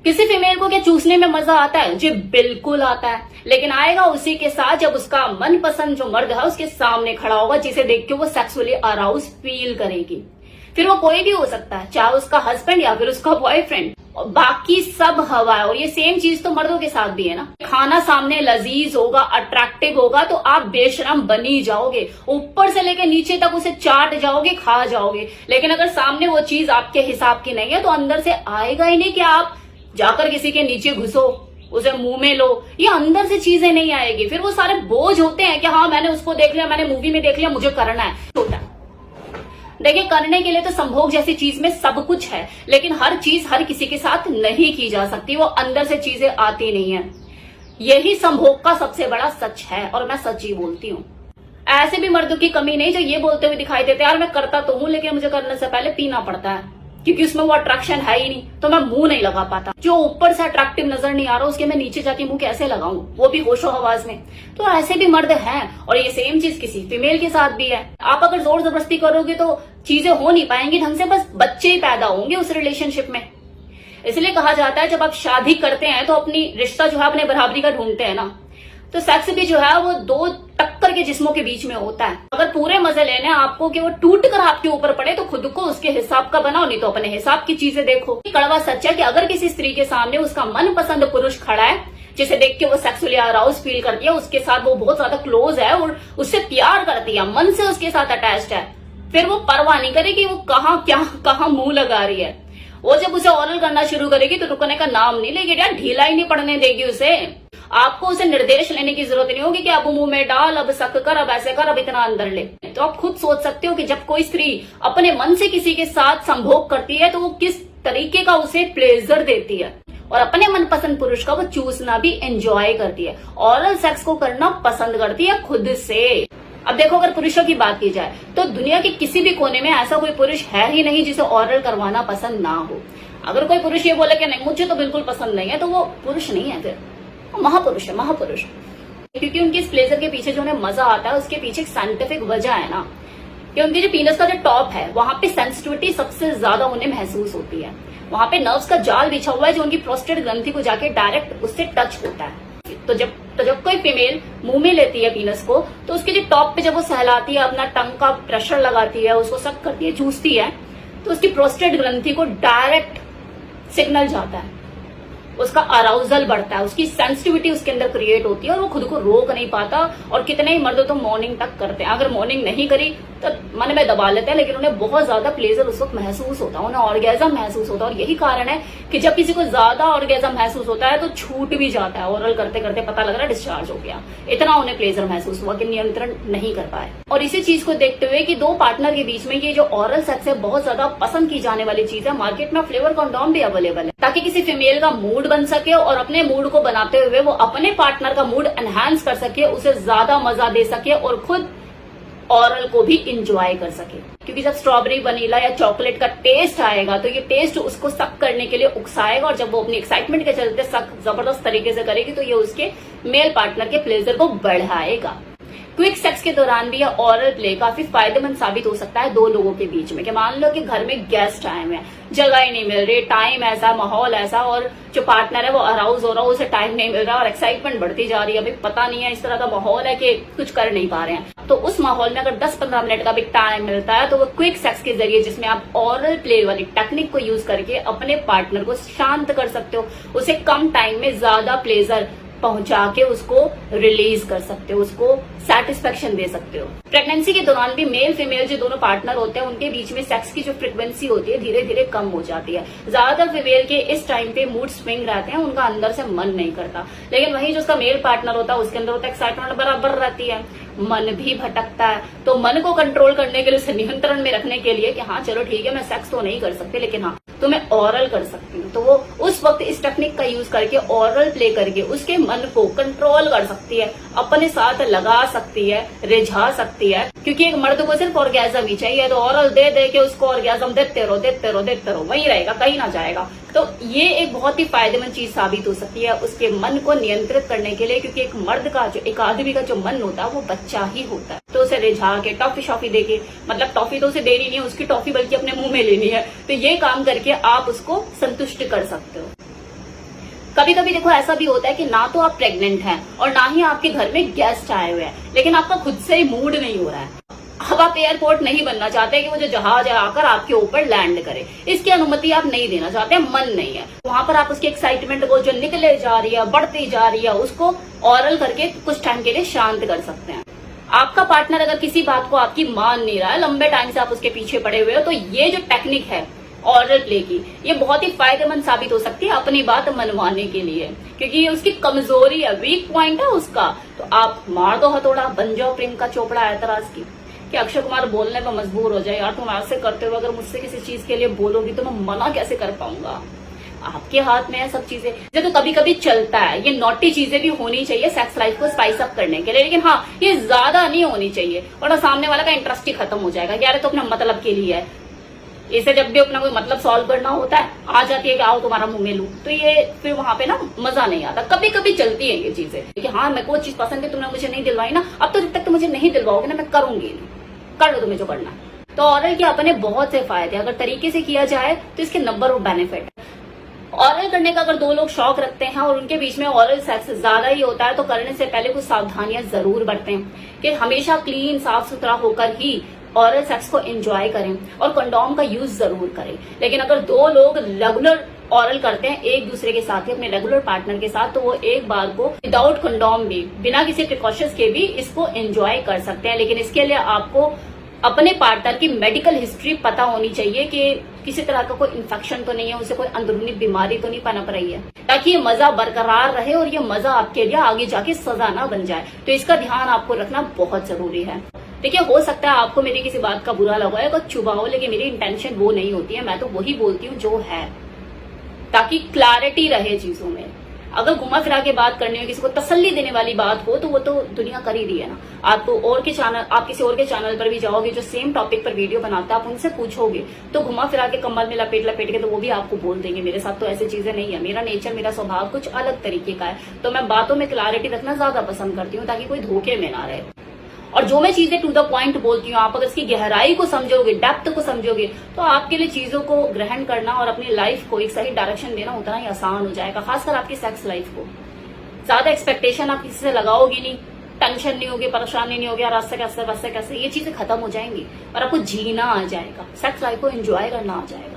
किसी फीमेल को क्या चूसने में मजा आता है? जी बिल्कुल आता है, लेकिन आएगा उसी के साथ जब उसका मनपसंद जो मर्द है उसके सामने खड़ा होगा, जिसे देख के वो सेक्सुअली अराउज फील करेगी। फिर वो कोई भी हो सकता है, चाहे उसका हस्बैंड या फिर उसका बॉयफ्रेंड, और बाकी सब हवा है। और ये सेम चीज तो मर्दों के साथ भी है ना। खाना सामने लजीज होगा, अट्रैक्टिव होगा, तो आप बेशरम बनी जाओगे, ऊपर से लेकर नीचे तक उसे चाट जाओगे, खा जाओगे। लेकिन अगर सामने वो चीज आपके हिसाब की नहीं है तो अंदर से आएगा ही नहीं कि आप जाकर किसी के नीचे घुसो, उसे मुंह में लो। ये अंदर से चीजें नहीं आएगी। फिर वो सारे बोझ होते हैं कि हाँ मैंने उसको देख लिया, मैंने मूवी में देख लिया, मुझे करना है। छोटा देखिए, करने के लिए तो संभोग जैसी चीज में सब कुछ है, लेकिन हर चीज हर किसी के साथ नहीं की जा सकती। वो अंदर से चीजें आती नहीं है। यही संभोग का सबसे बड़ा सच है, और मैं सच ही बोलती हूँ। ऐसे भी मर्दों की कमी नहीं जो ये बोलते हुए दिखाई देते यार मैं करता तो हूँ, लेकिन मुझे करने से पहले पीना पड़ता है, क्योंकि उसमें वो अट्रैक्शन है ही नहीं, तो मैं मुंह नहीं लगा पाता। जो ऊपर से अट्रैक्टिव नजर नहीं आ रहा उसके मैं नीचे जाके मुंह कैसे लगाऊं, वो भी होशो हवास में। तो ऐसे भी मर्द हैं, और ये सेम चीज किसी फीमेल के साथ भी है। आप अगर जोर जबरदस्ती करोगे तो चीजें हो नहीं पाएंगी ढंग से, बस बच्चे ही पैदा होंगे उस रिलेशनशिप में। इसलिए कहा जाता है जब आप शादी करते हैं तो अपनी रिश्ता जो है अपने बराबरी का ढूंढते हैं ना, तो सेक्स भी जो है वो दो टक्कर के जिस्मों के बीच में होता है। अगर पूरे मजे लेने आपको कि वो टूट कर आपके ऊपर पड़े तो खुद को उसके हिसाब का बनाओ, नहीं तो अपने हिसाब की चीजें देखो। कड़वा सच है कि अगर किसी स्त्री के सामने उसका मनपसंद पुरुष खड़ा है, जिसे देख के वो सेक्सुअली अराउज फील करती है, उसके साथ वो बहुत ज्यादा क्लोज है और उससे प्यार करती है, मन से उसके साथ अटैच्ड है, फिर वो परवाह नहीं करेगी वो कहाँ मुंह लगा रही है। वो जब उसे ऑरल करना शुरू करेगी तो रुकने का नाम नहीं लेगी, यार ढीला ही नहीं पड़ने देगी उसे। आपको उसे निर्देश लेने की जरूरत नहीं होगी कि अब मुंह में डाल, अब सक कर, अब ऐसे कर, अब इतना अंदर ले। तो आप खुद सोच सकते हो कि जब कोई स्त्री अपने मन से किसी के साथ संभोग करती है तो वो किस तरीके का उसे प्लेजर देती है, और अपने मनपसंद पुरुष का वो चूसना भी एंजॉय करती है, ऑरल सेक्स को करना पसंद करती है खुद से। अब देखो, अगर पुरुषों की बात की जाए तो दुनिया के किसी भी कोने में ऐसा कोई पुरुष है ही नहीं जिसे ऑरल करवाना पसंद ना हो। अगर कोई पुरुष ये बोले कि नहीं मुझे तो बिल्कुल पसंद नहीं है, तो वो पुरुष नहीं है, फिर महापुरुष है, महापुरुष। क्योंकि उनके इस प्लेजर के पीछे जो उन्हें मजा आता है उसके पीछे एक साइंटिफिक वजह है ना, कि उनके जो पीनस का जो टॉप है वहां पे सेंसिटिविटी सबसे ज्यादा उन्हें महसूस होती है। वहां पे नर्व्स का जाल बिछा हुआ है जो उनकी प्रोस्टेट ग्रंथि को जाके डायरेक्ट उससे टच होता है। तो जब कोई फीमेल मुंह में लेती है पीनस को, तो उसके जो टॉप पे जब वो सहलाती है, अपना टंग का प्रेशर लगाती है, उसको सक करती है, चूसती है, तो उसकी प्रोस्टेट ग्रंथि को डायरेक्ट सिग्नल जाता है, उसका अराउजल बढ़ता है, उसकी सेंसिटिविटी उसके अंदर क्रिएट होती है, और वो खुद को रोक नहीं पाता। और कितने ही मर्द तो मॉर्निंग तक करते हैं, अगर मॉर्निंग नहीं करी तो मन में दबा लेते हैं, लेकिन उन्हें बहुत ज्यादा प्लेजर उस वक्त महसूस होता है, उन्हें ऑर्गेजम महसूस होता है। और यही कारण है कि जब किसी को ज्यादा ऑर्गेजम महसूस होता है तो छूट भी जाता है, ओरल करते करते पता लग रहा है डिस्चार्ज हो गया, इतना उन्हें प्लेजर महसूस हुआ कि नियंत्रण नहीं कर पाए। और इसी चीज को देखते हुए कि दो पार्टनर के बीच में ये जो ऑरल सेक्स है बहुत ज्यादा पसंद की जाने वाली चीज है, मार्केट में फ्लेवर कॉन्डोम भी अवेलेबल है, ताकि किसी फीमेल का मूड बन सके और अपने मूड को बनाते हुए वो अपने पार्टनर का मूड एनहांस कर सके, उसे ज्यादा मजा दे सके और खुद ऑरल को भी इंजॉय कर सके। क्योंकि जब स्ट्रॉबेरी, वनीला या चॉकलेट का टेस्ट आएगा तो ये टेस्ट उसको सक करने के लिए उकसाएगा, और जब वो अपनी एक्साइटमेंट के चलते सक जबरदस्त तरीके से करेगी तो ये उसके मेल पार्टनर के प्लेजर को बढ़ाएगा। क्विक सेक्स के दौरान भी यह ऑरल प्ले काफी फायदेमंद साबित हो सकता है दो लोगों के बीच में। कि मान लो कि घर में गेस्ट आए हुए हैं, जगह ही नहीं मिल रही, टाइम ऐसा, माहौल ऐसा, और जो पार्टनर है वो अराउज हो रहा है, उसे टाइम नहीं मिल रहा और एक्साइटमेंट बढ़ती जा रही है, अभी पता नहीं है, इस तरह का माहौल है कि कुछ कर नहीं पा रहे हैं। तो उस माहौल में अगर 10-15 मिनट का भी टाइम मिलता है तो वो क्विक सेक्स के जरिए, जिसमें आप ऑरल प्ले वाली टेक्निक को यूज करके अपने पार्टनर को शांत कर सकते हो, उसे कम टाइम में ज्यादा प्लेजर पहुंचा के उसको रिलीज कर सकते हो, उसको सेटिस्फेक्शन दे सकते हो। प्रेगनेंसी के दौरान भी मेल फीमेल जो दोनों पार्टनर होते हैं उनके बीच में सेक्स की जो फ्रिक्वेंसी होती है धीरे धीरे कम हो जाती है। ज्यादातर फीमेल के इस टाइम पे मूड स्विंग रहते हैं, उनका अंदर से मन नहीं करता, लेकिन वही जो उसका मेल पार्टनर होता है उसके अंदर होता है एक्साइटमेंट बराबर रहती है, मन भी भटकता है। तो मन को कंट्रोल करने के लिए, उसे नियंत्रण में रखने के लिए कि हाँ चलो ठीक है मैं सेक्स तो नहीं कर सकती, लेकिन हाँ तो मैं ऑरल कर सकती हूँ, तो वो उस वक्त इस टेक्निक का यूज करके ऑरल प्ले करके उसके मन को कंट्रोल कर सकती है, अपने साथ लगा सकती है, रिझा सकती है। क्योंकि एक मर्द को सिर्फ ऑर्गेजम ही चाहिए, तो ऑरल दे दे के उसको ऑर्गेजम देते रहो, वही रहेगा, कहीं ना जाएगा। तो ये एक बहुत ही फायदेमंद चीज साबित हो सकती है उसके मन को नियंत्रित करने के लिए, क्योंकि एक मर्द का जो, एक आदमी का जो मन होता है वो बच्चा ही होता है। तो उसे रिझा के टॉफी शॉफी देके, मतलब टॉफी तो उसे देनी नहीं है, उसकी टॉफी बल्कि अपने मुंह में लेनी है, तो ये काम करके आप उसको संतुष्ट कर सकते हो। कभी कभी देखो ऐसा भी होता है कि ना तो आप प्रेग्नेंट हैं और ना ही आपके घर में गेस्ट आए हुए हैं, लेकिन आपका खुद से ही मूड नहीं हो रहा है। अब आप एयरपोर्ट नहीं बनना चाहते कि वो जो जहाज आकर आपके ऊपर लैंड करे, इसकी अनुमति आप नहीं देना चाहते, मन नहीं है। वहां पर आप उसकी एक्साइटमेंट को जो निकले जा रही है, बढ़ती जा रही है, उसको ऑरल करके कुछ टाइम के लिए शांत कर सकते हैं। आपका पार्टनर अगर किसी बात को आपकी मान नहीं रहा है, लंबे टाइम से आप उसके पीछे पड़े हुए हो, तो ये जो टेक्निक है ऑरल प्ले की, ये बहुत ही फायदेमंद साबित हो सकती है अपनी बात मनवाने के लिए, क्योंकि ये उसकी कमजोरी है, वीक पॉइंट है उसका। तो आप मार दो हथौड़ा, बन जाओ प्रियंका चोपड़ा ऐतराज की कि अक्षय कुमार बोलने पर मजबूर हो जाए, यार तुम ऐसे करते हो, अगर मुझसे किसी चीज के लिए बोलोगी तो मैं मना कैसे कर पाऊंगा। आपके हाथ में है सब चीजें। तो कभी कभी चलता है, ये नॉटी चीजें भी होनी चाहिए सेक्स लाइफ को स्पाइस अप करने के लिए, लेकिन हाँ ये ज्यादा नहीं होनी चाहिए, वरना सामने वाला का इंटरेस्ट ही खत्म हो जाएगा। यार तो अपना मतलब के लिए है, इसे जब भी अपना कोई मतलब सॉल्व करना होता है आ जाती है कि आओ तुम्हारा मुंह में लूं, तो ये फिर वहां पे ना मजा नहीं आता। कभी कभी चलती है ये चीजें कि हाँ मेरे को वो चीज पसंद है, तुमने मुझे नहीं दिलवाई ना, अब तो जब तक तुम मुझे नहीं दिलवाओगे ना मैं करूंगी नहीं, कर लो तुम्हें जो करना है। तो ऑरल के अपने बहुत से फायदे, अगर तरीके से किया जाए तो इसके नंबर ऑफ बेनिफिट। ऑरल करने का अगर दो लोग शौक रखते हैं और उनके बीच में ऑरल सेक्स ज्यादा ही होता है, तो करने से पहले कुछ सावधानियां जरूर बरतें कि हमेशा क्लीन साफ सुथरा होकर ही ऑरल सेक्स को एंजॉय करें और कंडोम का यूज जरूर करें। लेकिन अगर दो लोग रेगुलर ऑरल करते हैं एक दूसरे के साथ ही, अपने रेगुलर पार्टनर के साथ, तो वो एक बार को विदाउट कंडोम भी, बिना किसी प्रिकॉशंस के भी इसको एंजॉय कर सकते हैं। लेकिन इसके लिए आपको अपने पार्टनर की मेडिकल हिस्ट्री पता होनी चाहिए कि किसी तरह का कोई इन्फेक्शन तो नहीं है, उसे कोई अंदरूनी बीमारी तो नहीं पनप रही है, ताकि ये मजा बरकरार रहे और ये मजा आपके लिए आगे जाके सजा ना बन जाए। तो इसका ध्यान आपको रखना बहुत जरूरी है। देखिए हो सकता है आपको मेरी किसी बात का बुरा लगा है, कुछ चुभा हो, लेकिन मेरी इंटेंशन वो नहीं होती है। मैं तो वही बोलती हूँ जो है, ताकि क्लैरिटी रहे चीजों में। अगर घुमा फिरा के बात करनी हो, किसी को तसल्ली देने वाली बात हो, तो वो तो दुनिया कर ही रही है ना। आपको और के चैनल, आप किसी और के चैनल पर भी जाओगे जो सेम टॉपिक पर वीडियो बनाता है, आप उनसे पूछोगे तो घुमा फिरा के कमर में लपेट लपेट के तो वो भी आपको बोल देंगे। मेरे साथ तो ऐसी चीजें नहीं है, मेरा नेचर, मेरा स्वभाव कुछ अलग तरीके का है। तो मैं बातों में क्लैरिटी रखना ज्यादा पसंद करती हूँ, ताकि कोई धोखे में ना रहे। और जो मैं चीजें टू द पॉइंट बोलती हूँ, आप अगर इसकी गहराई को समझोगे, डेप्थ को समझोगे, तो आपके लिए चीजों को ग्रहण करना और अपनी लाइफ को एक सही डायरेक्शन देना उतना ही आसान हो जाएगा, खासकर आपकी सेक्स लाइफ को। ज्यादा एक्सपेक्टेशन आप किसी से लगाओगे नहीं, टेंशन नहीं होगी, परेशानी नहीं होगी, यार आज से कैसे, वैसे कैसे, ये चीजें खत्म हो जाएंगी और आपको जीना आ जाएगा, सेक्स लाइफ को एंजॉय करना आ जाएगा।